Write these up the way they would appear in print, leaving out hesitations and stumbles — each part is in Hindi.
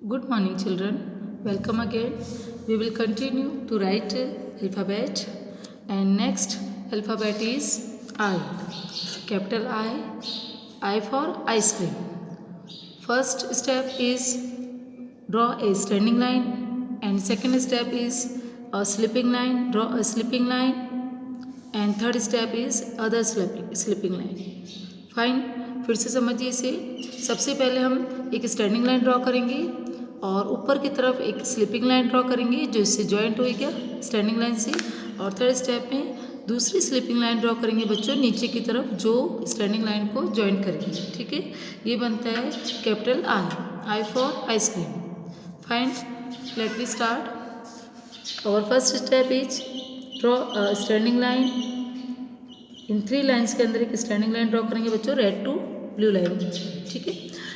Good morning, children. Welcome again. We will continue to write alphabet, and next alphabet is I. Capital I for ice cream. First step is draw a standing line, and second step is a slipping line. Draw a slipping line, and third step is other slipping line. Fine, फिर से समझिए इसे। सबसे पहले हम एक स्टैंडिंग लाइन ड्रॉ करेंगे और ऊपर की तरफ एक स्लिपिंग लाइन ड्रॉ करेंगे जो इससे जॉइंट होगी क्या स्टैंडिंग लाइन से। और थर्ड स्टेप में दूसरी स्लिपिंग लाइन ड्रॉ करेंगे बच्चों नीचे की तरफ जो स्टैंडिंग लाइन को जॉइंट करेंगे। ठीक है, ये बनता है capital I for ice cream. Fine, let me start. और first step is draw standing line. इन 3 लाइन्स के अंदर एक स्टैंडिंग लाइन ड्रॉ करेंगे बच्चों, रेड टू ब्लू लाइन। ठीक है,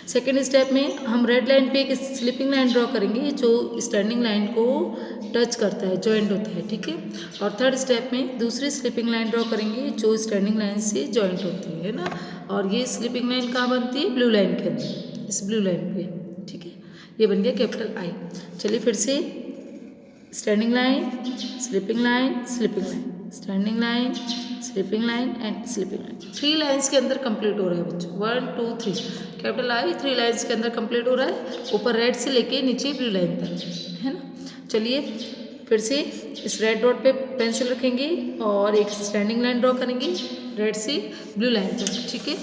सेकेंड स्टेप में हम रेड लाइन पे एक स्लिपिंग लाइन ड्रॉ करेंगे जो स्टैंडिंग लाइन को टच करता है, जॉइंट होता है। ठीक है, और थर्ड स्टेप में दूसरी स्लिपिंग लाइन ड्रॉ करेंगे जो स्टैंडिंग लाइन से जॉइंट होती है ना। और ये स्लिपिंग लाइन कहाँ बनती है, ब्लू लाइन के अंदर, इस ब्लू लाइन पे। ठीक है, ये बन गया कैपिटल आई। चलिए फिर से standing line, slipping line, slipping line, standing line, slipping line and slipping line. 3 lines के अंदर कंप्लीट हो रहा है बच्चों, 1 2 3। कैपिटल आई 3 लाइन्स के अंदर कंप्लीट हो रहा है, ऊपर रेड से लेके नीचे ब्लू लाइन तक, है ना। चलिए फिर से इस रेड डॉट पे पेंसिल रखेंगे और एक स्टैंडिंग लाइन ड्रॉ करेंगे रेड से ब्लू लाइन तक। ठीक है,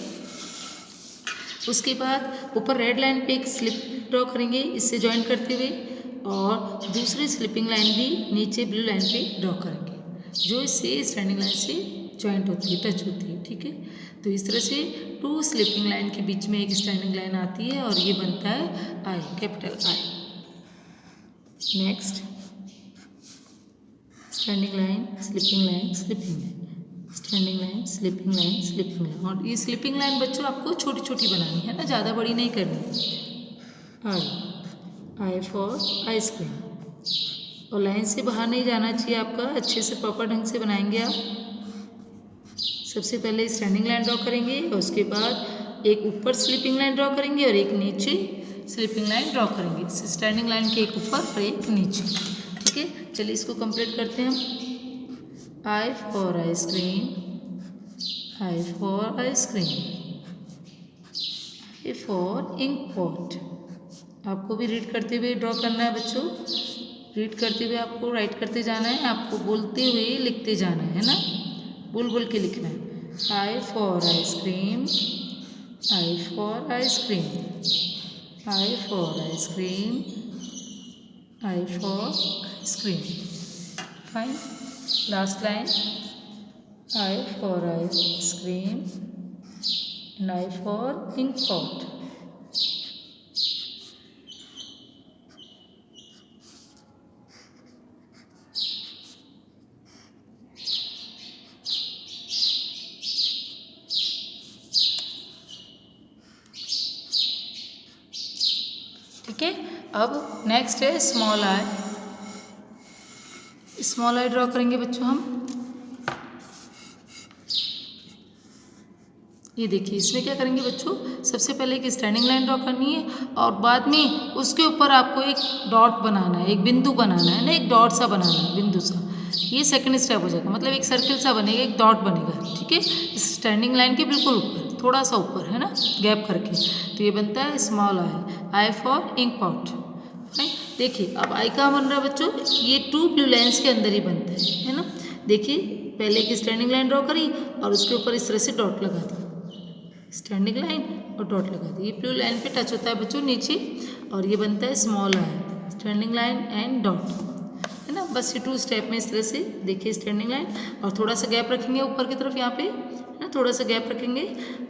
उसके बाद ऊपर रेड लाइन पे एक स्लिप ड्रॉ करेंगे इससे जॉइन करते हुए, और दूसरी स्लिपिंग लाइन भी नीचे ब्लू लाइन पे ड्रॉ करेंगे जो इससे स्टैंडिंग लाइन से जॉइंट होती है, टच होती है। ठीक है, तो इस तरह से 2 स्लिपिंग लाइन के बीच में एक स्टैंडिंग लाइन आती है और ये बनता है I, capital I. Next standing line, slipping line, slipping line, standing line, slipping line, slipping line. और ये स्लिपिंग लाइन बच्चों आपको छोटी छोटी बनानी है ना, ज़्यादा बड़ी नहीं करनी। आई फॉर आइसक्रीम। और लाइन से बाहर नहीं जाना चाहिए आपका, अच्छे से प्रॉपर ढंग से बनाएंगे आप। सबसे पहले स्टैंडिंग लाइन ड्रॉ करेंगे और उसके बाद एक ऊपर स्लिपिंग लाइन ड्रॉ करेंगे और एक नीचे स्लिपिंग लाइन ड्रॉ करेंगे। स्टैंडिंग लाइन के एक ऊपर और एक नीचे। ठीक है, चलिए इसको कंप्लीट करते हैं हम। I for ice cream, I for ice cream, I for ink pot. आपको भी रीड करते हुए ड्रॉ करना है बच्चों, रीड करते हुए आपको राइट करते जाना है, आपको बोलते हुए लिखते जाना है ना, बोल बोल के लिखना है। I for ice cream, I for ice cream, I for ice cream, I for ice cream. Fine, last line, I for ice cream and I for ink pot. ठीक है, अब नेक्स्ट है small I. Small I draw करेंगे बच्चों हम। ये देखिए इसमें क्या करेंगे बच्चों, सबसे पहले एक स्टैंडिंग लाइन ड्रॉ करनी है और बाद में उसके ऊपर आपको एक डॉट बनाना है, एक बिंदु बनाना है ना, एक डॉट सा बनाना है, बिंदु सा। ये सेकंड स्टेप हो जाएगा, मतलब एक सर्किल सा बनेगा, एक डॉट बनेगा। ठीक है, इस स्टैंडिंग लाइन के बिल्कुल ऊपर, थोड़ा सा ऊपर, है ना, गैप करके। तो ये बनता है small I, I for ink pot. देखिए अब आई कहाँ बन रहा है बच्चों, ये 2 ब्लू लाइन्स के अंदर ही बनता है ना। देखिए पहले एक स्टैंडिंग लाइन ड्रॉ करी और उसके ऊपर इस तरह से डॉट लगा दी, स्टैंडिंग लाइन और डॉट लगा दी। ये ब्लू लाइन पे टच होता है बच्चों नीचे, और ये बनता है small I, standing line and dot, है ना। बस ये 2 स्टेप में इस तरह से देखिए स्टैंडिंग लाइन, और थोड़ा सा गैप रखेंगे ऊपर की तरफ, यहाँ पे है ना, थोड़ा सा गैप रखेंगे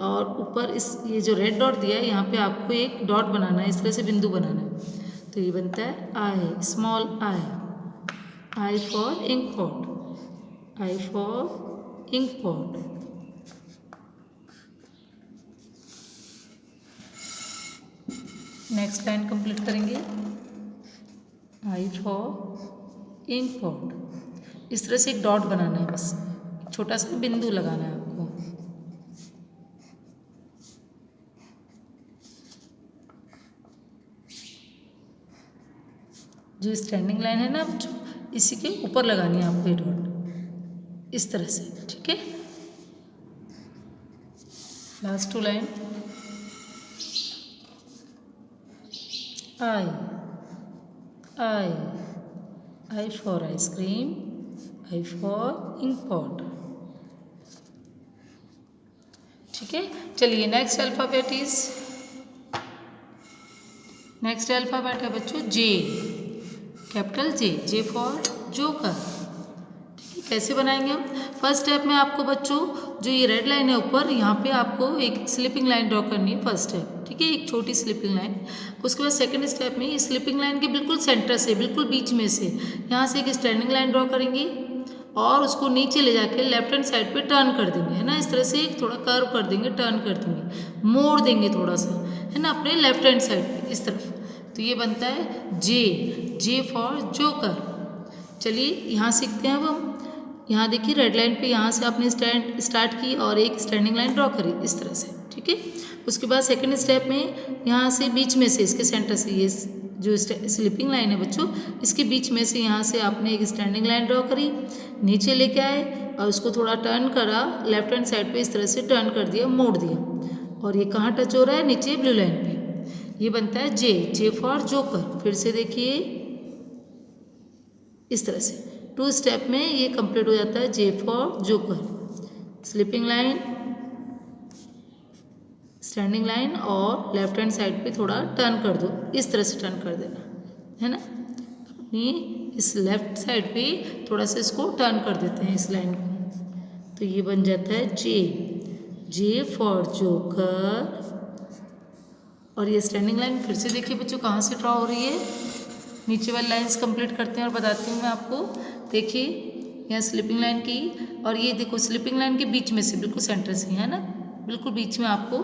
और ऊपर इस ये जो रेड डॉट दिया है यहाँ पे आपको एक डॉट बनाना है, इस तरह से बिंदु बनाना है। तो ये बनता है I, small I, I for ink pot, I for ink pot. Next line complete करेंगे, आई फॉर इंक पॉट। इस तरह से एक डॉट बनाना है, बस छोटा सा बिंदु लगाना है आपको। जो स्टैंडिंग लाइन है ना बच्चों, इसी के ऊपर लगानी है आपको ये डॉट, इस तरह से, ठीक है। Last 2 line, I I I for ice cream, I for ink pot, ठीक है। चलिए नेक्स्ट अल्फ़ाबेट है बच्चों J, capital J, J for joker, ठीक है। कैसे बनाएंगे हम? फर्स्ट स्टेप में आपको बच्चों जो ये रेड लाइन है ऊपर, यहाँ पे आपको एक स्लिपिंग लाइन ड्रॉ करनी है फर्स्ट स्टेप, ठीक है, एक छोटी स्लिपिंग लाइन। उसके बाद सेकंड स्टेप में इस स्लिपिंग लाइन के बिल्कुल सेंटर से, बिल्कुल बीच में से यहाँ से एक स्टैंडिंग लाइन ड्रॉ करेंगे और उसको नीचे ले जाके लेफ्ट हैंड साइड पे टर्न कर देंगे, है ना, इस तरह से थोड़ा कर्व कर देंगे, टर्न कर देंगे, मोड़ देंगे थोड़ा सा, है ना, अपने लेफ्ट हैंड साइड पे इस तरफ। तो ये बनता है जे, जे फॉर जोकर। चलिए यहाँ सीखते हैं अब हम। यहाँ देखिए रेड लाइन पे यहाँ से आपने स्टार्ट की और एक स्टैंडिंग लाइन ड्रॉ करी इस तरह से, ठीक है। उसके बाद सेकंड स्टेप में यहाँ से बीच में से, इसके सेंटर से, ये जो स्लिपिंग लाइन है बच्चों, इसके बीच में से यहाँ से आपने एक स्टैंडिंग लाइन ड्रॉ करी, नीचे लेके आए और उसको थोड़ा टर्न करा, लेफ्ट हैंड साइड पे इस तरह से टर्न कर दिया, मोड़ दिया, और ये कहाँ टच हो रहा है? नीचे ब्लू लाइन पे। ये बनता है जे, जे फॉर जोकर। फिर से देखिए इस तरह से 2 स्टेप में ये कंप्लीट हो जाता है, J for joker, slipping line, standing line और लेफ्ट हैंड साइड पे थोड़ा टर्न कर दो, इस तरह से टर्न कर देना, है ना। अपनी इस लेफ्ट साइड पे थोड़ा सा इसको टर्न कर देते हैं इस लाइन को, तो ये बन जाता है जे, जे फॉर जोकर। और ये स्टैंडिंग लाइन फिर से देखिए बच्चों कहाँ से ड्रॉ हो रही है, नीचे वाली लाइंस कंप्लीट करते हैं और बताती हूँ मैं आपको। देखिए यहाँ स्लिपिंग लाइन की, और ये देखो स्लिपिंग लाइन के बीच में से, बिल्कुल सेंटर से, है ना, बिल्कुल बीच में आपको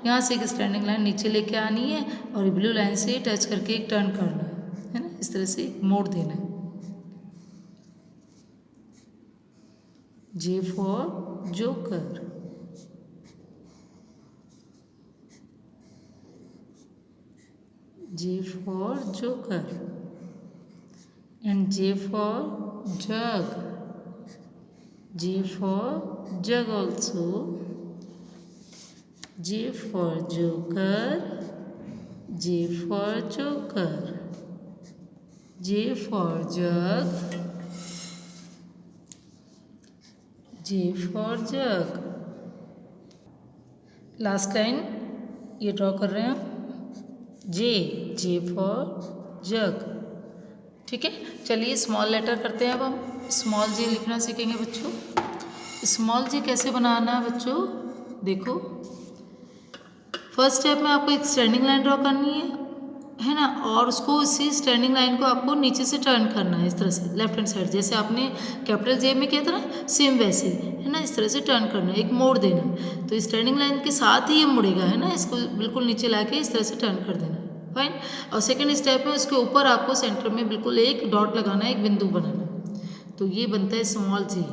यहाँ से एक स्टैंडिंग लाइन नीचे लेके आनी है और ब्लू लाइन से टच करके एक टर्न करना है ना, इस तरह से मोड़ देना है। J for joker, J for joker, and J for jug, J for jug also, J for joker, J for joker, J for jug, J for jug। Last line ये ड्रॉ कर रहे हैं हम, जे, जे फॉर जग, ठीक है। चलिए स्मॉल लेटर करते हैं अब हम, स्मॉल जे लिखना सीखेंगे बच्चों। स्मॉल जे कैसे बनाना है बच्चों? देखो फर्स्ट स्टेप में आपको एक स्टैंडिंग लाइन ड्रॉ करनी है ना, और उसको इसी स्टैंडिंग लाइन को आपको नीचे से टर्न करना है इस तरह से, लेफ्ट हैंड साइड, जैसे आपने कैपिटल जे में किया था ना, सेम वैसे, है ना, इस तरह से टर्न करना है, एक मोड़ देना है। तो स्टैंडिंग लाइन के साथ ही ये मुड़ेगा, है ना, इसको बिल्कुल नीचे लाके इस तरह से टर्न कर देना, फाइन। और सेकंड स्टेप में उसके ऊपर आपको सेंटर में बिल्कुल एक डॉट लगाना है, एक बिंदु बनाना, तो ये बनता है small J,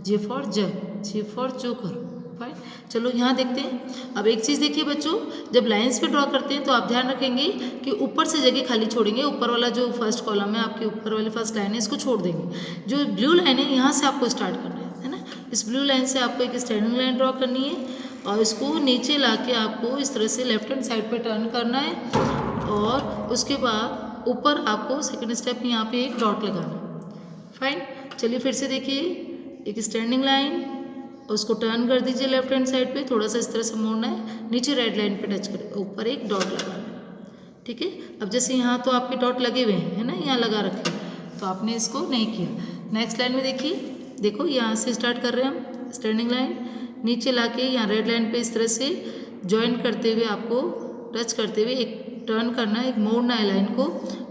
J for jug, J for joker, fine. चलो यहाँ देखते हैं। अब एक चीज़ देखिए बच्चों, जब लाइंस पे ड्रॉ करते हैं तो आप ध्यान रखेंगे कि ऊपर से जगह खाली छोड़ेंगे, ऊपर वाला जो फर्स्ट कॉलम है, आपके ऊपर वाली फर्स्ट लाइन है, इसको छोड़ देंगे। जो ब्लू लाइन है यहाँ से आपको स्टार्ट करना है ना, इस ब्लू लाइन से आपको एक स्टैंडिंग लाइन ड्रॉ करनी है और इसको नीचे ला के आपको इस तरह से लेफ्ट हैंड साइड पर टर्न करना है, और उसके बाद ऊपर आपको सेकेंड स्टेप में यहाँ पे एक डॉट लगाना है, फाइन। चलिए फिर से देखिए, एक स्टैंडिंग लाइन, उसको टर्न कर दीजिए लेफ्ट हैंड साइड पे, थोड़ा सा इस तरह से मोड़ना है, नीचे रेड लाइन पे टच करें, ऊपर एक डॉट लगाना है, ठीक है। अब जैसे यहाँ तो आपके डॉट लगे हुए हैं, है ना, यहाँ लगा रखे हैं, तो आपने इसको नहीं किया। नेक्स्ट लाइन में देखिए, देखो यहाँ से स्टार्ट कर रहे हैं हम, स्टैंडिंग लाइन नीचे ला के यहाँ रेड लाइन पे इस तरह से ज्वाइन करते हुए, आपको टच करते हुए एक टर्न करना है, एक मोड़ना है लाइन को,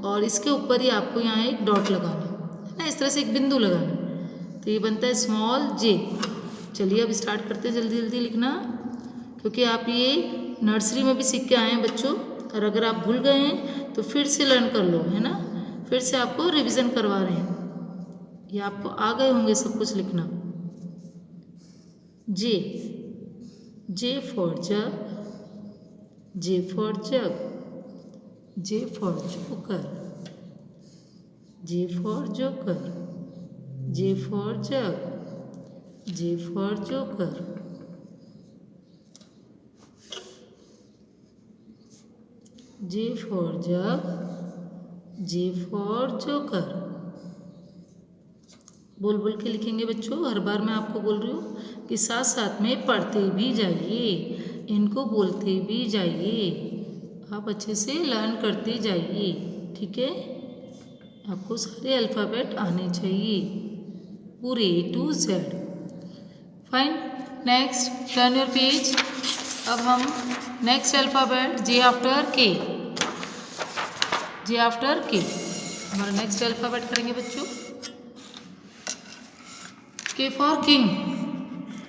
और इसके ऊपर ही आपको यहाँ एक डॉट लगाना है ना, इस तरह से एक बिंदु लगाना है, तो ये बनता है स्मॉल जे। चलिए अब स्टार्ट करते हैं, जल्दी जल्दी लिखना, क्योंकि आप ये नर्सरी में भी सीख के आए हैं बच्चों, और अगर आप भूल गए हैं तो फिर से लर्न कर लो, है ना, फिर से आपको रिवीजन करवा रहे हैं, ये आपको आ गए होंगे सब कुछ लिखना। J, J for jug, J for jug, J for joker, J for joker. J for jug. J for joker. J for jug. J for joker. बोल बोल के लिखेंगे बच्चों। हर बार मैं आपको बोल रही हूँ कि साथ साथ में पढ़ते भी जाइए, इनको बोलते भी जाइए, आप अच्छे से लर्न करते जाइए। ठीक है, आपको सारे अल्फ़ाबेट आने चाहिए पूरे A to Z। Fine, next turn your page. अब हम next alphabet J after K। J after K हमारा नेक्स्ट अल्फ़ाबेट करेंगे बच्चों। K for king,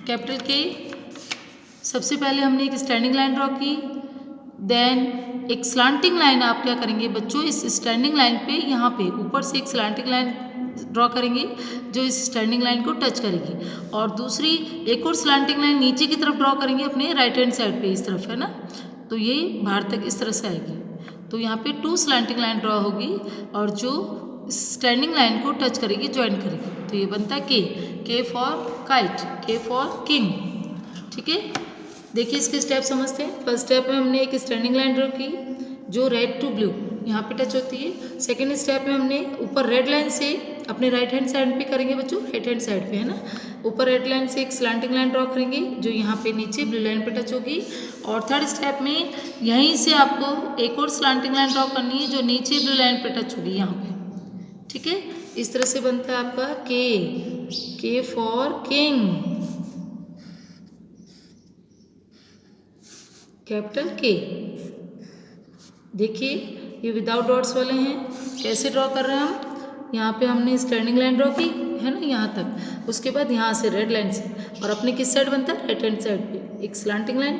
capital K। सबसे पहले हमने एक स्टैंडिंग लाइन ड्रॉ की, देन एक स्लांटिंग लाइन आप क्या करेंगे बच्चों, इस स्टैंडिंग लाइन पे यहाँ पे ऊपर से एक स्लांटिंग लाइन ड्रॉ करेंगे जो इस स्टैंडिंग लाइन को टच करेगी, और दूसरी एक और स्लांटिंग लाइन नीचे की तरफ ड्रॉ करेंगे अपने राइट हैंड साइड पे, इस तरफ है ना, तो ये बाहर तक इस तरह से आएगी। तो यहाँ पे 2 स्लांटिंग लाइन ड्रॉ होगी और जो स्टैंडिंग लाइन को टच करेगी, ज्वाइन करेगी, तो ये बनता है के फॉर काइट, के फॉर किंग। ठीक है, देखिए इसके स्टेप समझते हैं। फर्स्ट स्टेप में हमने एक स्टैंडिंग लाइन ड्रॉ की जो रेड टू ब्लू यहाँ पे टच होती है। सेकेंड स्टेप में हमने ऊपर रेड लाइन से अपने राइट हैंड साइड पे करेंगे बच्चों, राइट हैंड साइड पे है ना, ऊपर रेड लाइन से एक स्लांटिंग लाइन ड्रॉ करेंगे जो यहाँ पे नीचे ब्लू लाइन पे टच होगी। और थर्ड स्टेप में यहीं से आपको एक और स्लांटिंग लाइन ड्रॉ करनी है जो नीचे ब्लू लाइन पे टच होगी यहाँ पे। ठीक है, इस तरह से बनता है आपका के फॉर किंग, कैपिटल के। देखिए ये विदाउट डॉट्स वाले हैं, कैसे ड्रॉ कर रहे हैं हम, यहाँ पे हमने स्टैंडिंग लाइन ड्रॉ की है ना यहाँ तक, उसके बाद यहाँ से रेड लाइन से, और अपने किस साइड बनता है, राइट हैंड साइड पे एक स्लांटिंग लाइन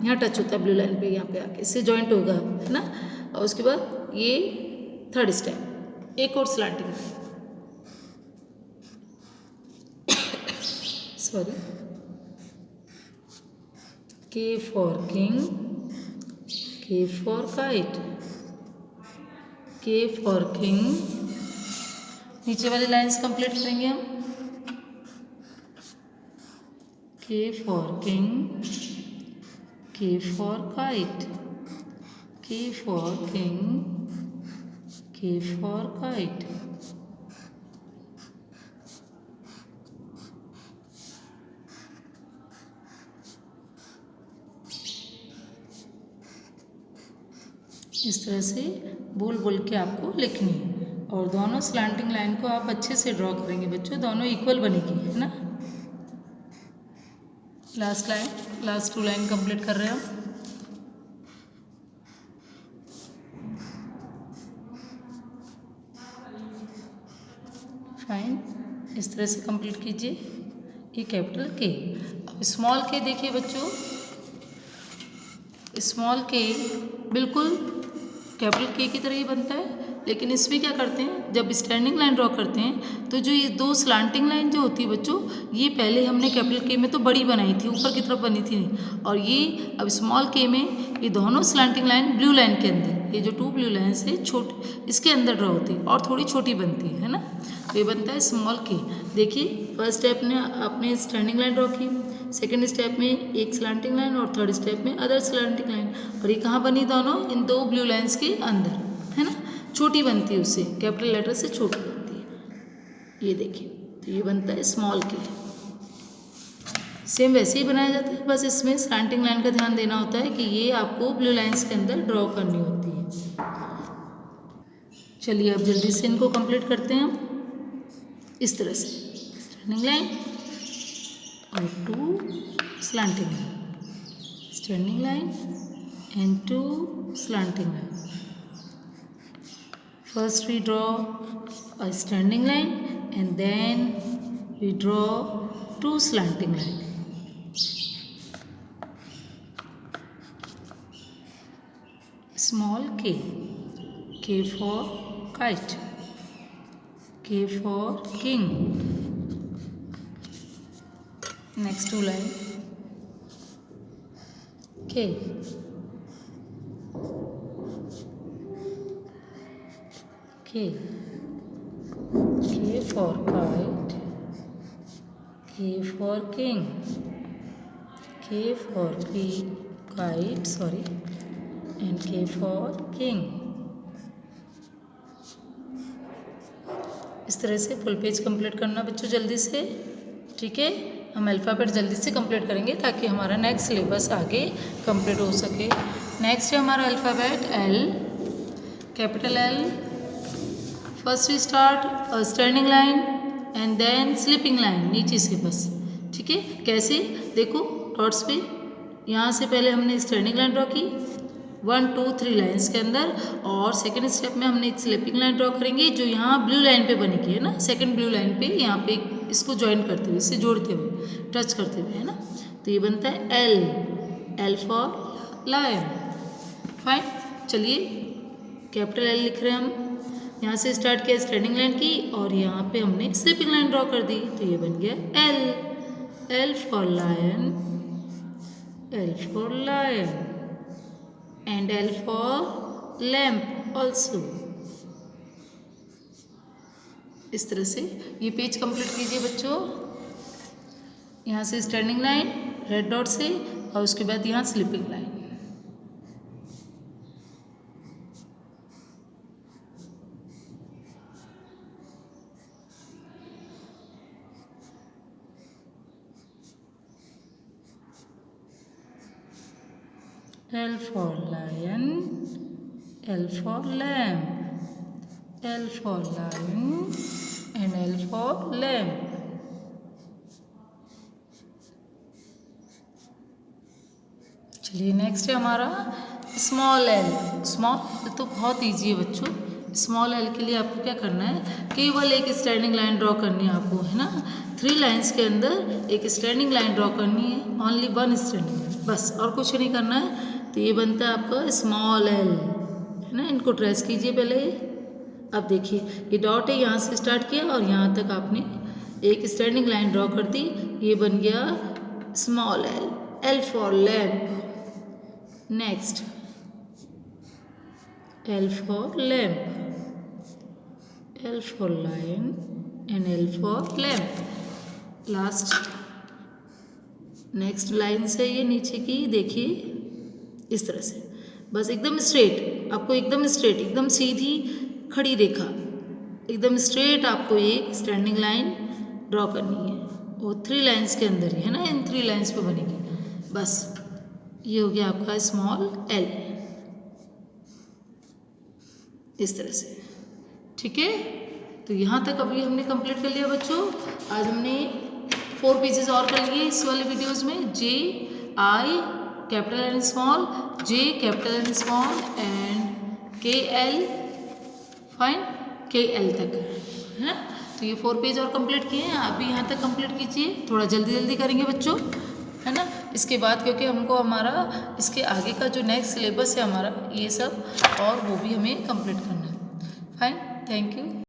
यहाँ टच होता है ब्लू लाइन पे, यहाँ पे आके इससे जॉइंट होगा है ना, और उसके बाद ये थर्ड स्टेप एक और स्लांटिंग लाइन, सॉरी, के फॉर किंग, के फॉर काइट, के फॉर किंग। नीचे वाली लाइंस कंप्लीट करेंगे हम, के फॉर किंग, के फॉर काइट, के फॉर किंग, के फॉर काइट। इस तरह से बोल बोल के आपको लिखनी है, और दोनों स्लांटिंग लाइन को आप अच्छे से ड्रॉ करेंगे बच्चों, दोनों इक्वल बनेगी है ना। Last line, last 2 line complete कर रहे हैं हम। फाइन, इस तरह से कंप्लीट कीजिए ये कैपिटल के। अब स्मॉल के देखिए बच्चों, स्मॉल के बिल्कुल कैपिटल के की तरह ही बनता है, लेकिन इसमें क्या करते हैं, जब स्टैंडिंग लाइन ड्रॉ करते हैं तो जो ये 2 स्लांटिंग लाइन जो होती है बच्चों, ये पहले हमने कैपिटल के में तो बड़ी बनाई थी, ऊपर की तरफ बनी थी नहीं, और ये अब स्मॉल के में ये दोनों स्लांटिंग लाइन ब्लू लाइन के अंदर, ये जो 2 ब्लू लाइन से छोटी इसके अंदर ड्रॉ होती है और थोड़ी छोटी बनती है ना, तो ये बनता है स्मॉल के। देखिए फर्स्ट स्टेप में आपने स्टैंडिंग लाइन ड्रॉ की, सेकेंड स्टेप में एक स्लांटिंग लाइन, और थर्ड स्टेप में अदर स्लांटिंग लाइन, और ये कहाँ बनी दोनों, इन 2 ब्लू लाइन्स के अंदर है ना, छोटी बनती है उससे, कैपिटल लेटर से छोटी बनती है। ये देखिए, तो ये बनता है स्मॉल के। सेम वैसे ही बनाया जाता है, बस इसमें स्लांटिंग लाइन का ध्यान देना होता है कि ये आपको ब्लू लाइन्स के अंदर ड्रॉ करनी होती है। चलिए अब जल्दी से इनको कंप्लीट करते हैं हम। इस तरह से स्टैंडिंग लाइन और 2 slanting line, standing line and 2 slanting line. First we draw a standing line and then we draw 2 slanting line. Small k, K for kite, K for king. Next 2 line, K, K, K for kite, K for king, K for kite, sorry, and K for king. इस तरह से फुल पेज कंप्लीट करना बच्चों जल्दी से, ठीक है। हम अल्फ़ाबेट जल्दी से कंप्लीट करेंगे ताकि हमारा नेक्स्ट सिलेबस आगे कंप्लीट हो सके। नेक्स्ट है हमारा alphabet L, capital L. First we start standing line and then sleeping line, नीचे से बस, ठीक है। कैसे, देखो डॉट्स पे, यहाँ से पहले हमने स्टैंडिंग लाइन ड्रॉ की 1 2 3 लाइन्स के अंदर, और सेकंड स्टेप में हमने एक स्लीपिंग लाइन ड्रॉ करेंगे जो यहाँ ब्लू लाइन पे बनेगी, है ना, सेकंड ब्लू लाइन पे, यहाँ पे इसको ज्वाइन करते हुए, इससे जोड़ते हुए, टच करते हुए, है ना। तो ये बनता है L, L for lion. Fine, चलिए कैपिटल एल लिख रहे हैं हम। यहाँ से स्टार्ट किया स्टैंडिंग लाइन की और यहाँ पे हमने स्लीपिंग लाइन ड्रॉ कर दी, तो ये बन गया L, L for lion, L for lion, and L for lamp also। इस तरह से ये पेज कंप्लीट कीजिए बच्चों। यहाँ से स्टैंडिंग लाइन रेड डॉट से और उसके बाद यहाँ sleeping line. L for lion, L for lamb, L for lion and L for lamb। चलिए नेक्स्ट है हमारा स्मॉल एल। स्मॉल तो बहुत इजी है बच्चों। स्मॉल एल के लिए आपको क्या करना है, केवल एक स्टैंडिंग लाइन ड्रॉ करनी है आपको, है ना। 3 लाइन्स के अंदर एक स्टैंडिंग लाइन ड्रॉ करनी है, ओनली 1 स्टैंडिंग, बस, और कुछ नहीं करना है। तो ये बनता है आपका स्मॉल एल, है ना। इनको ट्रेस कीजिए पहले। अब देखिए ये डॉट है, यहाँ से स्टार्ट किया और यहाँ तक आपने एक स्टैंडिंग लाइन ड्रॉ कर दी, ये बन गया small L, L for lamp. Next L for lamp, L for lion and L for lamp. Last next line से ये नीचे की, देखिए इस तरह से, बस एकदम स्ट्रेट, आपको एकदम स्ट्रेट, एकदम सीधी खड़ी रेखा, एकदम स्ट्रेट आपको एक स्टैंडिंग लाइन ड्रॉ करनी है, वो 3 लाइन्स के अंदर ही, है ना, इन 3 लाइन्स पे बनेगी। बस ये हो गया आपका स्मॉल एल, इस तरह से, ठीक है। तो यहाँ तक अभी हमने कंप्लीट कर लिया बच्चों। आज हमने 4 पेजेस और कर लिए इस वाले वीडियोज़ में। J I capital and small, J capital and small and K L, fine, K L तक, है। तो ये 4 पेज और कंप्लीट किए हैं, आप भी यहाँ तक कंप्लीट कीजिए। थोड़ा जल्दी जल्दी करेंगे बच्चों, है ना। इसके बाद क्योंकि हमको हमारा इसके आगे का जो नेक्स्ट सिलेबस है हमारा, ये सब और वो भी हमें कंप्लीट करना है। Fine, thank you.